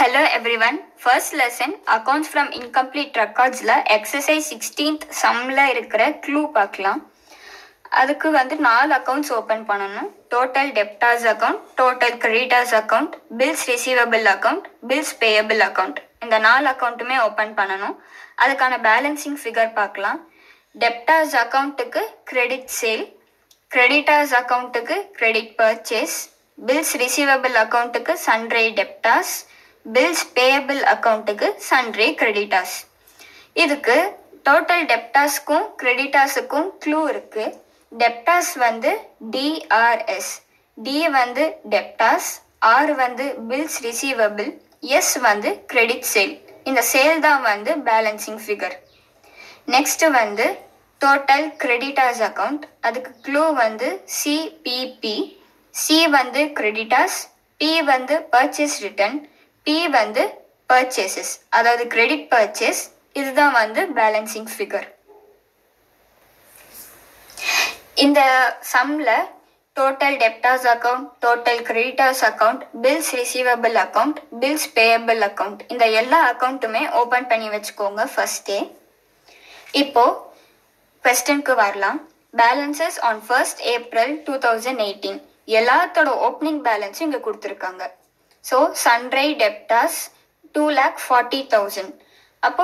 Hello everyone. First lesson accounts from incomplete records la exercise 16th sum la இருக்கிற clue பார்க்கலாம். அதுக்கு வந்து 4 accounts open பண்ணனும். Total debtors account, total creditors account, bills receivable account, bills payable account. இந்த 4 அக்கவுண்ட்டுமே open பண்ணனும். அதுக்கான balancing figure பார்க்கலாம். debtors அக்கவுண்ட்டுக்கு credit sale, creditors அக்கவுண்ட்டுக்கு credit purchase, bills receivable அக்கவுண்ட்டுக்கு sundry debtors, bills payable அக்கவுண்ட்டுக்கு sundry creditors. இதுக்கு total டெப்டாஸ்க்கும் கிரெடிட்டாஸுக்கும் clue இருக்கு. Debtors வந்து DRS, D வந்து debtors, R வந்து bills receivable, S வந்து கிரெடிட் சேல். இந்த சேல் தான் வந்து பேலன்சிங் ஃபிகர். நெக்ஸ்ட் வந்து டோட்டல் கிரெடிட்டாஸ் அக்கவுண்ட். அதுக்கு க்ளூ வந்து CPP, C வந்து கிரெடிட்டாஸ், P வந்து பர்ச்சேஸ் ரிட்டர்ன், P வந்து பர்ச்சேசஸ், அதாவது கிரெடிட் பர்ச்சேஸ். இதுதான் வந்து பேலன்சிங் ஃபிகர். இந்த சம்ல total debtors account, total creditors account, bills receivable account, bills payable account, இந்த எல்லா அக்கவுண்ட்டுமே ஓபன் பண்ணி வச்சுக்கோங்க ஃபர்ஸ்டே. இப்போ கொஸ்டினுக்கு வரலாம். Balances on 1st April 2018. எல்லாத்தோட ஓப்பனிங் பேலன்ஸும் இங்கே கொடுத்துருக்காங்க. So sundry debtors 2,40,000. அப்போ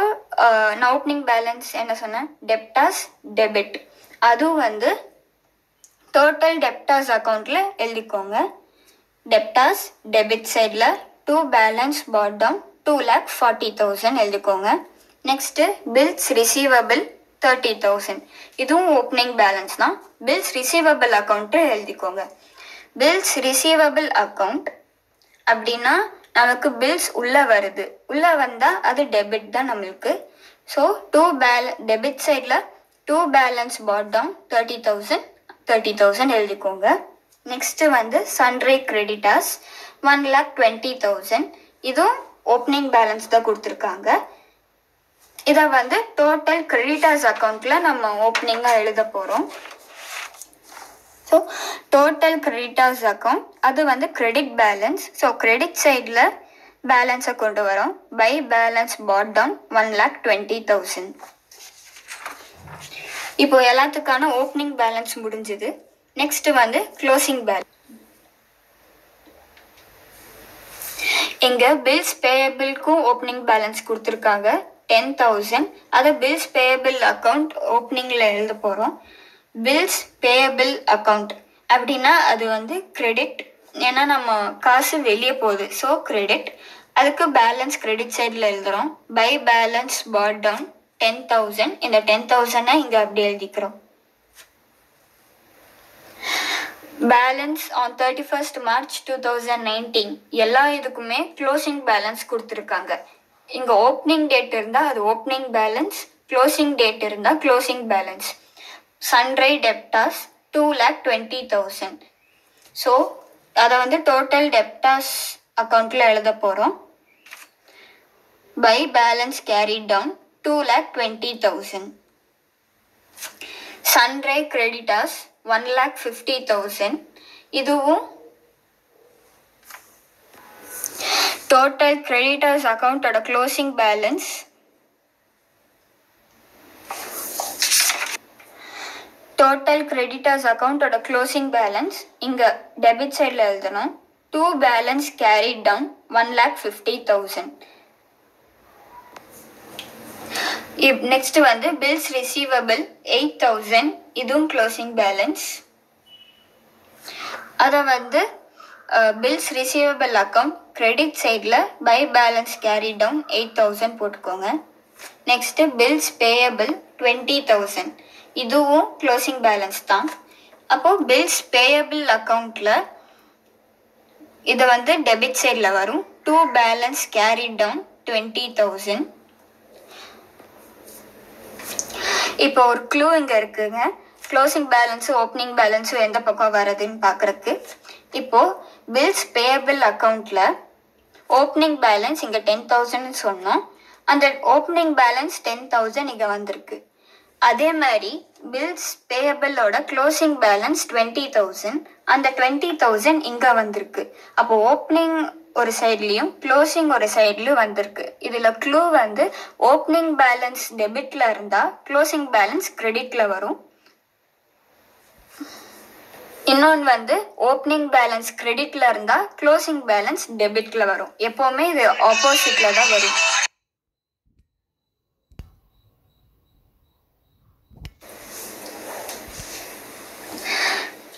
நான் ஓப்பனிங் பேலன்ஸ் என்ன சொன்னேன்? Debtors debit. அதுவும் வந்து டோட்டல் டெப்டாஸ் அக்கௌண்ட்ல எழுதிக்கோங்க. டெப்டாஸ் டெபிட் சைடில் டு பேலன்ஸ் பாட்டம் 2,40,000 எழுதிக்கோங்க. Next bills receivable 30,000. இதுவும் ஓப்பனிங் பேலன்ஸ் தான். பில்ஸ் ரிசீவபிள் அக்கௌண்ட்டு எழுதிக்கோங்க. பில்ஸ் ரிசீவபிள் அக்கௌண்ட் அப்படின்னா நமக்கு பில்ஸ் உள்ள வருது, உள்ள வந்தா அது டெபிட் தான் நம்மளுக்கு. ஸோ டெபிட் சைடில் டூ பேலன்ஸ் பாட்டம் 30,000 எழுதிக்கோங்க. நெக்ஸ்ட் வந்து சன்ரை கிரெடிட்டாஸ் 1,20,000. இதுவும் ஓப்பனிங் பேலன்ஸ் தான் கொடுத்துருக்காங்க. இதை வந்து டோட்டல் கிரெடிட்டாஸ் அக்கௌண்ட்ல நம்ம ஓப்பனிங்காக எழுத போகிறோம். ஸோ டோட்டல் கிரெடிட்டர்ஸ் அக்கௌண்ட் அது வந்து கிரெடிட் பேலன்ஸ். ஸோ கிரெடிட் சைடில் பேலன்ஸை கொண்டு வரோம். By balance bottom 1,20,000. இப்போ எல்லாத்துக்கான ஓப்பனிங் பேலன்ஸ் முடிஞ்சது. நெக்ஸ்ட் வந்து க்ளோசிங் பேலன்ஸ். இங்க பில்ஸ் பேயபிள்க்கும் ஓப்பனிங் பேலன்ஸ் கொடுத்துருக்காங்க 10,000. அதை பில்ஸ் பேயபிள் அக்கௌண்ட் ஓப்பனிங்ல எழுத போறோம். பில்ஸ் பேயபிள் அக்கௌண்ட் அப்படின்னா அது வந்து கிரெடிட். ஏன்னா நம்ம காசு வெளியே போகுது, ஸோ கிரெடிட். அதுக்கு பேலன்ஸ் கிரெடிட் சைடில் எழுதுறோம். By balance bottom 10,000. இந்த 10,000 இங்கே அப்படி எழுதிக்கிறோம். Balance on 31st March 2019. எல்லா இதுக்குமே க்ளோசிங் பேலன்ஸ் கொடுத்துருக்காங்க. இங்கே ஓப்பனிங் டேட் இருந்தால் அது ஓப்பனிங் பேலன்ஸ், க்ளோசிங் டேட் இருந்தால் closing balance. Sundry debtors 2,20,000. So அதை வந்து டோட்டல் டெப்டாஸ் அக்கௌண்ட்ல எழுத போகிறோம். By balance carry down 2,20,000. Sundry creditors 1,50,000. இதுவும் டோட்டல் கிரெடிட்டர்ஸ் அக்கௌண்டோட க்ளோசிங் பேலன்ஸ். டோட்டல் கிரெடிட்டர்ஸ் அக்கௌண்டோட க்ளோசிங் பேலன்ஸ் இங்கே டெபிட் சைடில் எழுதணும். To balance carry down 1,50,000. Next வந்து பில்ஸ் ரிசீவபிள் 8,000. இதுவும் க்ளோசிங் பேலன்ஸ். அதை வந்து பில்ஸ் ரிசீவபிள் அக்கௌண்ட் கிரெடிட் சைடில் பை பேலன்ஸ் கேரி டவுன் 8,000 போட்டுக்கோங்க. Next bills payable 20,000. இதுவும் க்ளோசிங் பேலன்ஸ் தான். அப்போ பில்ஸ் பேயபிள் அக்கௌண்ட்ல இது வந்து டெபிட் சைடில் வரும். To balance carry down 20,000. இப்போ ஒரு க்ளூ இங்க இருக்குங்க. க்ளோசிங் பேலன்ஸும் ஓப்பனிங் பேலன்ஸும் எந்த பக்கம் வருதுன்னு பார்க்கறதுக்கு. இப்போ பில்ஸ் பேயபிள் அக்கௌண்ட்ல ஓப்பனிங் பேலன்ஸ் இங்க 10,000 சொன்னோம். அந்த ஓப்பனிங் பேலன்ஸ் 10,000 இங்க வந்திருக்கு. அதே மாதிரி பில்ஸ் பேயபிளோட க்ளோசிங் பேலன்ஸ் 20,000. அந்த 20,000 இங்க வந்திருக்கு. அப்போ ஒரு சைட்லேயும் க்ளோசிங் ஒரு சைட்லையும் வந்திருக்கு. இதில் க்ளூ வந்து ஓப்பனிங் பேலன்ஸ் டெபிட்டில் இருந்தால் க்ளோசிங் பேலன்ஸ் கிரெடிட்டில் வரும். இன்னொன்று வந்து ஓப்பனிங் பேலன்ஸ் கிரெடிட்டில் இருந்தால் க்ளோசிங் பேலன்ஸ் டெபிட்டில் வரும். எப்போவுமே இது ஆப்போசிட்டில் தான் வரும்.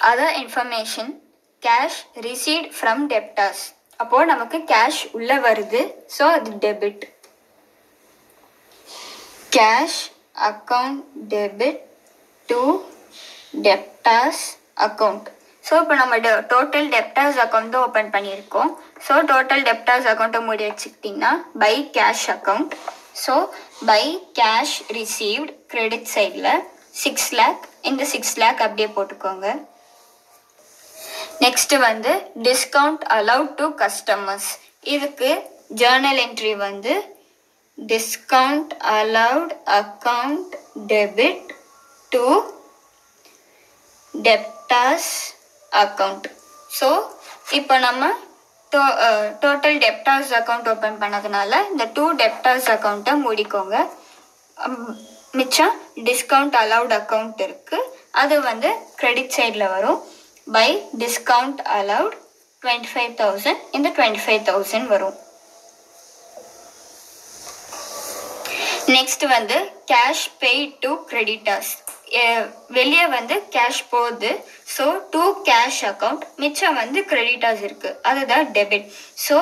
Other information cash received from debtors. அப்போது நமக்கு கேஷ் உள்ளே வருது, ஸோ அது debit. Cash account debit to debtors account. So இப்போ நம்ம டோட்டல் டெப்டார்ஸ் அக்கௌண்ட் தான் ஓப்பன் பண்ணியிருக்கோம். ஸோ டோட்டல் டெப்டார்ஸ் அக்கௌண்ட்டை மூடி வச்சுக்கிட்டிங்கன்னா by cash account. So by cash received credit சைடில் 6 lakh, இந்த 6 lakh அப்படியே போட்டுக்கோங்க. நெக்ஸ்ட் வந்து டிஸ்கவுண்ட் அலவுட் டு கஸ்டமர்ஸ். இதுக்கு ஜேர்னல் என்ட்ரி வந்து discount allowed account debit to debtors account. So இப்போ நம்ம டோட்டல் டெப்டார்ஸ் அக்கௌண்ட் ஓப்பன் பண்ணதுனால இந்த 2 டெப்டார்ஸ் அக்கௌண்ட்டை மூடிக்கோங்க. மிச்சம் டிஸ்கவுண்ட் அலவுட் அக்கௌண்ட் இருக்குது, அது வந்து கிரெடிட் சைடில் வரும். பை டிஸ்கவுண்ட் அலவுட் 25,000, இந்த 25,000 வரும். நெக்ஸ்ட் வந்து கேஷ் பெய்ட் டு கிரெடிட்டர்ஸ். வெளியே வந்து கேஷ் போகுது, ஸோ டு கேஷ் அக்கௌண்ட். மிச்சம் வந்து கிரெடிட்டர்ஸ் இருக்குது, அதுதான் டெபிட். ஸோ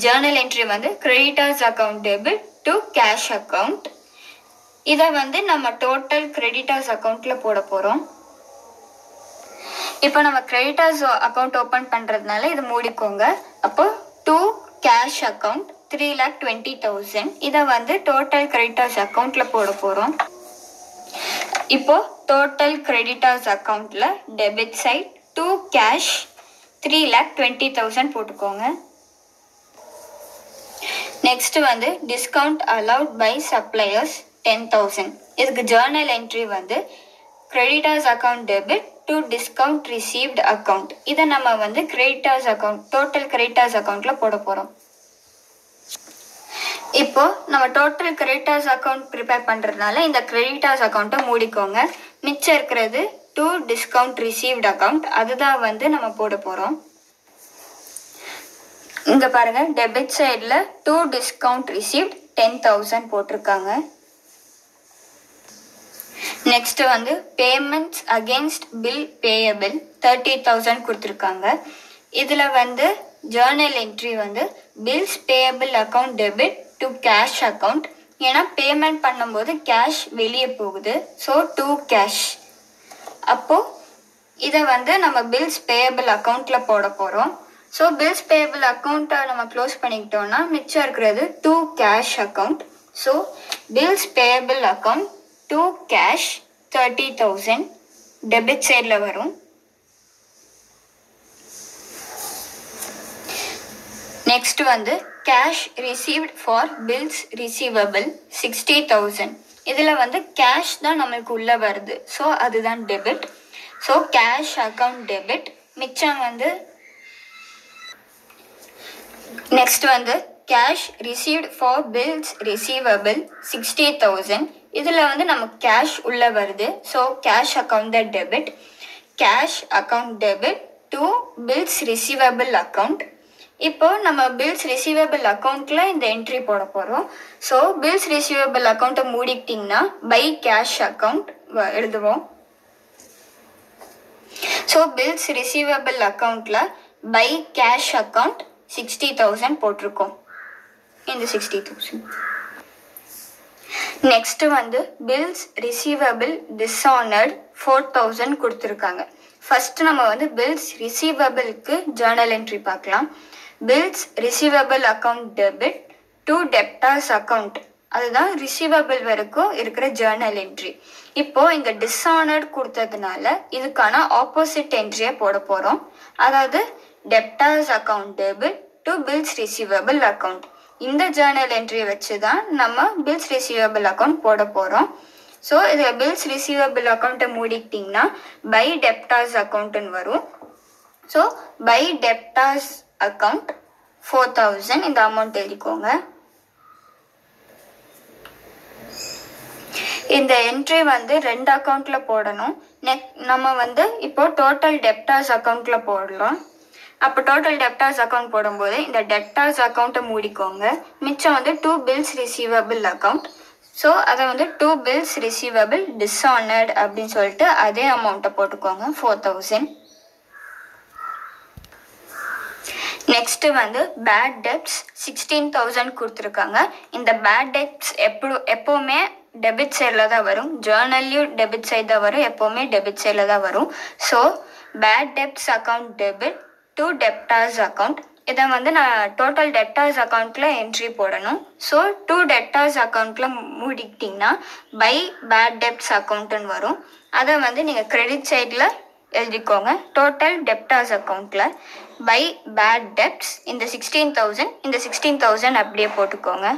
ஜேர்னல் என்ட்ரி வந்து creditors account debit to cash account. இதை வந்து நம்ம டோட்டல் கிரெடிட்டர்ஸ் அக்கௌண்ட்டில் போட போகிறோம். இப்போ நம்ம கிரெடிட்டர்ஸ் அக்கௌண்ட் ஓப்பன் பண்ணுறதுனால இது மூடிக்கோங்க. அப்போ டு கேஷ் அக்கௌண்ட் 3,20,000, இதை வந்து டோட்டல் கிரெடிட்டர்ஸ் அக்கௌண்ட்டில் போட போகிறோம். இப்போ டோட்டல் கிரெடிட்டர்ஸ் அக்கௌண்ட்டில் டெபிட் சைட் டு கேஷ் 3,20,000 போட்டுக்கோங்க. நெக்ஸ்ட் வந்து டிஸ்கவுண்ட் அலவுட் பை சப்ளையர்ஸ் 10,000. இதுக்கு ஜேர்னல் என்ட்ரி வந்து creditors account debit to discount received account. இதை நம்ம வந்து கிரெடிட்டர்ஸ் அக்கௌண்ட் டோட்டல் கிரெடிட்டர்ஸ் அக்கௌண்ட்டில் போட போகிறோம். இப்போ நம்ம டோட்டல் கிரெடிட்டர்ஸ் அக்கௌண்ட் ப்ரிப்பேர் பண்ணுறதுனால இந்த கிரெடிட்டர்ஸ் அக்கௌண்ட்டை மூடிக்கோங்க. மிச்சம் இருக்கிறது டு டிஸ்கவுண்ட் ரிசீவ்ட் அக்கௌண்ட், அதுதான் வந்து நம்ம போட போகிறோம். இங்கே பாருங்கள், டெபிட் சைடில் டு டிஸ்கவுண்ட் ரிசீவ்ட் 10,000 போட்டிருக்காங்க. நெக்ஸ்ட் வந்து பேமெண்ட்ஸ் அகெயின்ஸ்ட் பில் பேயபிள் 30,000 கொடுத்துருக்காங்க. இதில் வந்து ஜேர்னல் என்ட்ரி வந்து bills payable account debit to cash account. ஏன்னா பேமெண்ட் பண்ணும்போது கேஷ் வெளியே போகுது, ஸோ டு கேஷ். அப்போது இதை வந்து நம்ம பில்ஸ் பேயபிள் அக்கௌண்ட்டில் போட போகிறோம். ஸோ பில்ஸ் பேயபிள் அக்கௌண்ட்டை நம்ம க்ளோஸ் பண்ணிக்கிட்டோன்னா மிச்சம் இருக்கிறது to cash account. So bills payable account to cash 30,000 debit சைடில் வரும். நெக்ஸ்ட் வந்து cash received for bills receivable 60,000. இதில் வந்து கேஷ் தான் நம்மளுக்கு உள்ளே வருது, ஸோ அதுதான் debit. So cash account debit. மிச்சம் வந்து நெக்ஸ்ட் வந்து cash received for bills receivable 60,000. இதில் வந்து நமக்கு கேஷ் உள்ளே வருது, ஸோ கேஷ் அக்கௌண்ட் தான் debit. Cash account debit to bills receivable account. இப்போ நம்ம பில்ஸ் ரிசீவபிள் அக்கௌண்ட்டில் இந்த என்ட்ரி போட போகிறோம். ஸோ பில்ஸ் ரிசீவபிள் அக்கௌண்ட்டை மூடிக்கிட்டிங்கன்னா பை கேஷ் அக்கௌண்ட் எழுதுவோம். ஸோ பில்ஸ் ரிசீவபிள் அக்கௌண்ட்டில் பை கேஷ் அக்கௌண்ட் 60,000 போட்டிருக்கோம். இந்த 60,000. நெக்ஸ்ட் வந்து பில்ஸ் ரிசீவபிள் டிஸ்ஆனர்ட் 4,000 கொடுத்துருக்காங்க. ஃபர்ஸ்ட் நம்ம வந்து பில்ஸ் ரிசீவபிளுக்கு ஜேர்னல் என்ட்ரி பார்க்கலாம். Bills receivable account debit to debtors account, அதுதான் ரிசீவபிள் வரைக்கும் இருக்கிற ஜேர்னல் என்ட்ரி. இப்போ இங்கே டிஸ்ஆனர்ட் கொடுத்ததுனால இதுக்கான ஆப்போசிட் என்ட்ரியை போட போகிறோம். அதாவது debtors account debit to bills receivable account. இந்த ஜேர்னல் என்ட்ரியை வச்சு தான் நம்ம பில்ஸ் ரிசீவபிள் அக்கௌண்ட் போட போகிறோம். ஸோ இதில் பில்ஸ் ரிசீவபிள் அக்கௌண்ட்டை மூடிக்கிட்டிங்கன்னா பை டெப்டார்ஸ் அக்கௌண்ட்டுன்னு வரும். ஸோ பை டெப்டார்ஸ் அக்கௌண்ட் 4000 இந்த அமௌண்ட் எழுதிக்கோங்க. இந்த என்ட்ரி வந்து 2 அக்கௌண்ட்ல போடணும். நம்ம வந்து இப்போ டோட்டல் டெப்டார்ஸ் அக்கௌண்ட்ல போடலாம். அப்போ டோட்டல் டெப்டார்ஸ் அக்கௌண்ட் போடும்போது இந்த டெப்டார்ஸ் அக்கௌண்ட்டை மூடிக்கோங்க. மிச்சம் வந்து 2 பில்ஸ் ரிசீவபிள் அக்கௌண்ட். ஸோ அதை வந்து 2 பில்ஸ் ரிசீவபிள் டிஸ்ஆனர்ட் அப்படின்னு சொல்லிட்டு அதே அமௌண்ட்டை போட்டுக்கோங்க 4000. நெக்ஸ்ட்டு வந்து பேட் டெப்ட்ஸ் 16000 கொடுத்துருக்காங்க. இந்த பேட் டெப்ட்ஸ் எப்போவுமே டெபிட் சைடில் தான் வரும். ஜேர்னல்லையும் டெபிட் சைடு தான் வரும், எப்போவுமே டெபிட் சைடில் தான் வரும். So bad debts account debit to debtors account. இதை வந்து நான் டோட்டல் டெப்டார்ஸ் அக்கௌண்ட்டில் என்ட்ரி போடணும். ஸோ 2 டெப்டார்ஸ் அக்கௌண்ட்டில் மூடிக்கிட்டிங்கன்னா பை பேட் டெப்ட்ஸ் அக்கௌண்ட்டுன்னு வரும். அதை வந்து நீங்கள் கிரெடிட் சைடில் எழுதிக்கோங்க. டோட்டல் டெப்டார்ஸ் அக்கௌண்ட்டில் பை பேட் டெப்ட்ஸ் இந்த 16000 அப்படியே போட்டுக்கோங்க.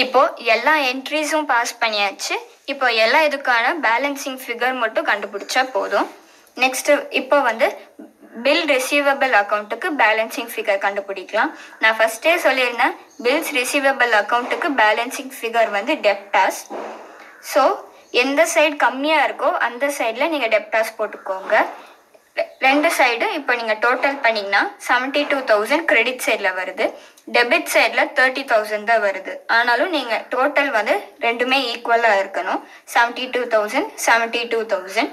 இப்போ எல்லா என்ட்ரிஸும் பாஸ் பண்ணியாச்சு. இப்போ எல்லா இதுக்கான பேலன்சிங் ஃபிகர் மட்டும் கண்டுபிடிச்சா போதும். நெக்ஸ்ட்டு இப்போ வந்து பில் ரிசீவபிள் அக்கௌண்ட்டுக்கு பேலன்சிங் ஃபிகர் கண்டுபிடிக்கலாம். நான் ஃபஸ்ட்டே சொல்லியிருந்தேன் பில்ஸ் ரிசீவபிள் அக்கௌண்ட்டுக்கு பேலன்சிங் ஃபிகர் வந்து டெப்டார்ஸ். ஸோ எந்த சைடு கம்மியாக இருக்கோ அந்த சைடில் நீங்கள் டெப்டார்ஸ் போட்டுக்கோங்க. 2 சைடு இப்போ நீங்கள் டோட்டல் பண்ணிங்கன்னா 72000 கிரெடிட் சைடில் வருது, டெபிட் சைடில் 30000 தான் வருது. ஆனாலும் நீங்கள் டோட்டல் வந்து ரெண்டுமே ஈக்குவலாக இருக்கணும். 72000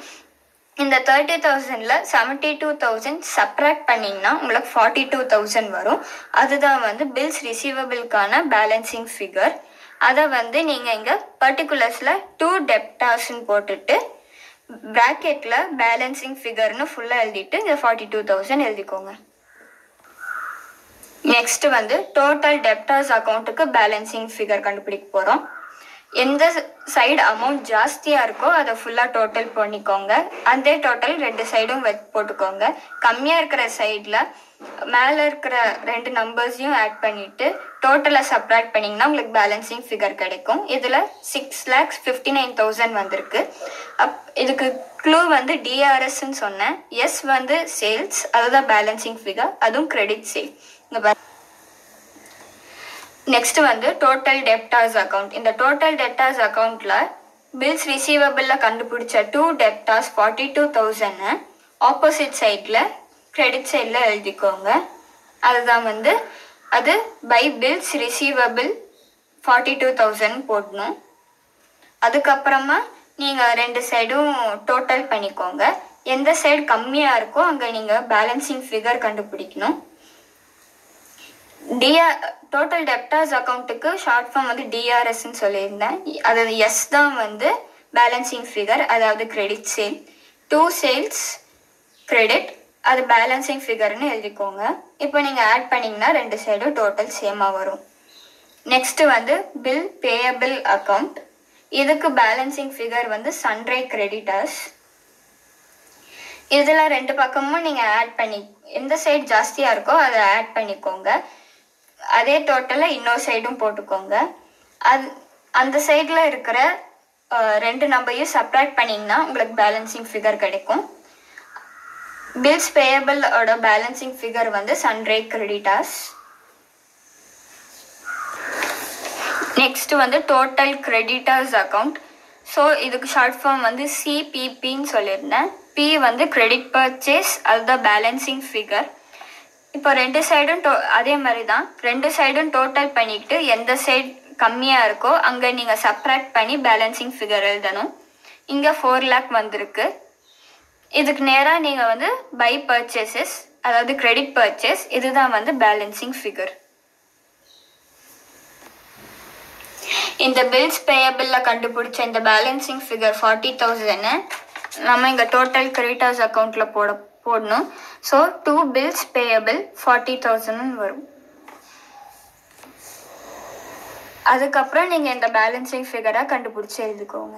இந்த 30000ல் 72000 சப்ராக்ட் பண்ணிங்கன்னா உங்களுக்கு 42000 வரும். அதுதான் வந்து பில்ஸ் ரிசீவபிள்கான பேலன்சிங் ஃபிகர். அதை வந்து நீங்கள் இங்கே பர்டிகுலர்ஸில் 2 டெப்டார்ஸ்ன்னு போட்டுட்டு ப்ராக்கெட்டில் பேலன்சிங் ஃபிகர்னு ஃபுல்லாக எழுதிட்டு இந்த 42000 எழுதிக்கோங்க. நெக்ஸ்ட் வந்து டோட்டல் டெப்டார்ஸ் அக்கௌண்ட்டுக்கு பேலன்சிங் ஃபிகர் கண்டுபிடிக்க போகிறோம். எந்த சைடு அமௌண்ட் ஜாஸ்தியாக இருக்கோ அதை ஃபுல்லாக டோட்டல் பண்ணிக்கோங்க. அதே டோட்டல் 2 சைடும் போட்டுக்கோங்க. கம்மியாக இருக்கிற சைடில் மேலே இருக்கிற 2 நம்பர்ஸையும் ஆட் பண்ணிவிட்டு டோட்டலை சப்ராக்ட் பண்ணிங்கன்னா உங்களுக்கு பேலன்சிங் ஃபிகர் கிடைக்கும். இதில் 6,59,000 வந்திருக்கு. இதுக்கு க்ளூ வந்து டிஆர்எஸ்ன்னு சொன்னேன். எஸ் வந்து சேல்ஸ், அதுதான் பேலன்சிங் ஃபிகர், அதுவும் கிரெடிட் சேல். இங்கே நெக்ஸ்ட் வந்து டோட்டல் டெப்டார்ஸ் அக்கௌண்ட். இந்த டோட்டல் டெப்டார்ஸ் அக்கௌண்ட்டில் பில்ஸ் ரிசீவபிளில் கண்டுபிடிச்ச 2 டெப்டார்ஸ் 42,000 ஆப்போசிட் சைடில் கிரெடிட் சைடில் எழுதிக்கோங்க. அதுதான் வந்து அது பை பில்ஸ் ரிசீவபிள் 42,000 போடணும். அதுக்கப்புறமா நீங்கள் 2 சைடும் டோட்டல் பண்ணிக்கோங்க. எந்த சைடு கம்மியாக இருக்கோ அங்கே நீங்கள் பேலன்சிங் ஃபிகர் கண்டுபிடிக்கணும். டோட்டல் டெப்டார்ஸ் அக்கௌண்ட்டுக்கு ஷார்ட் ஃபார்ம் வந்து டிஆர்எஸ்ன்னு சொல்லியிருந்தேன். அது எஸ் தான் வந்து பேலன்சிங் ஃபிகர், அதாவது கிரெடிட் சேல். 2 சேல்ஸ் கிரெடிட், அது பேலன்சிங் ஃபிகர்னு எழுதிக்கோங்க. இப்போ நீங்கள் ஆட் பண்ணிங்கன்னா 2 சைடும் டோட்டல் சேமாக வரும். நெக்ஸ்ட்டு வந்து பில் பேயபிள் அக்கௌண்ட். இதுக்கு பேலன்சிங் ஃபிகர் வந்து சன்ரை கிரெடிட்டர்ஸ். இதில் 2 பக்கமும் நீங்கள் ஆட் பண்ணி எந்த சைடு ஜாஸ்தியாக இருக்கோ அதை ஆட் பண்ணிக்கோங்க. அதே டோட்டலில் இன்னொரு சைடும் போட்டுக்கோங்க. அந்த சைடில் இருக்கிற 2 நம்பரையும் சப்ராக்ட் பண்ணிங்கன்னா உங்களுக்கு பேலன்சிங் ஃபிகர் கிடைக்கும். பில்ஸ் பேயபிளோட பேலன்சிங் ஃபிகர் வந்து சன்ரை கிரெடிட்டர்ஸ். நெக்ஸ்ட் வந்து டோட்டல் கிரெடிட்டர்ஸ் அக்கௌண்ட். ஸோ இதுக்கு ஷார்ட் ஃபார்ம் வந்து சிபிபின்னு சொல்லியிருந்தேன். பி வந்து கிரெடிட் பர்ச்சேஸ், அதுதான் பேலன்சிங் ஃபிகர். இப்போ 2 சைடும் அதே மாதிரி தான் 2 சைடும் டோட்டல் பண்ணிட்டு எந்த சைடு கம்மியாக இருக்கோ அங்கே நீங்கள் சப்ராக்ட் பண்ணி பேலன்சிங் ஃபிகர் எழுதணும். இங்கே 4 lakh வந்திருக்கு. இதுக்கு நேராக நீங்கள் வந்து பை பர்ச்சேசஸ், அதாவது கிரெடிட் பர்ச்சேஸ், இதுதான் வந்து பேலன்சிங் ஃபிகர். இந்த பில்ஸ் பேயபிளில் கண்டுபிடிச்ச இந்த பேலன்சிங் ஃபிகர் 40,000 நம்ம இங்கே டோட்டல் கிரெடிட்டர்ஸ் அக்கௌண்ட்டில் போடணும். ஸோ 2 பில்ஸ் பேயபிள் 40,000 வரும். அதுக்கப்புறம் நீங்கள் இந்த பேலன்சிங் ஃபிகரை கண்டுபிடிச்சி எழுதிக்கோங்க.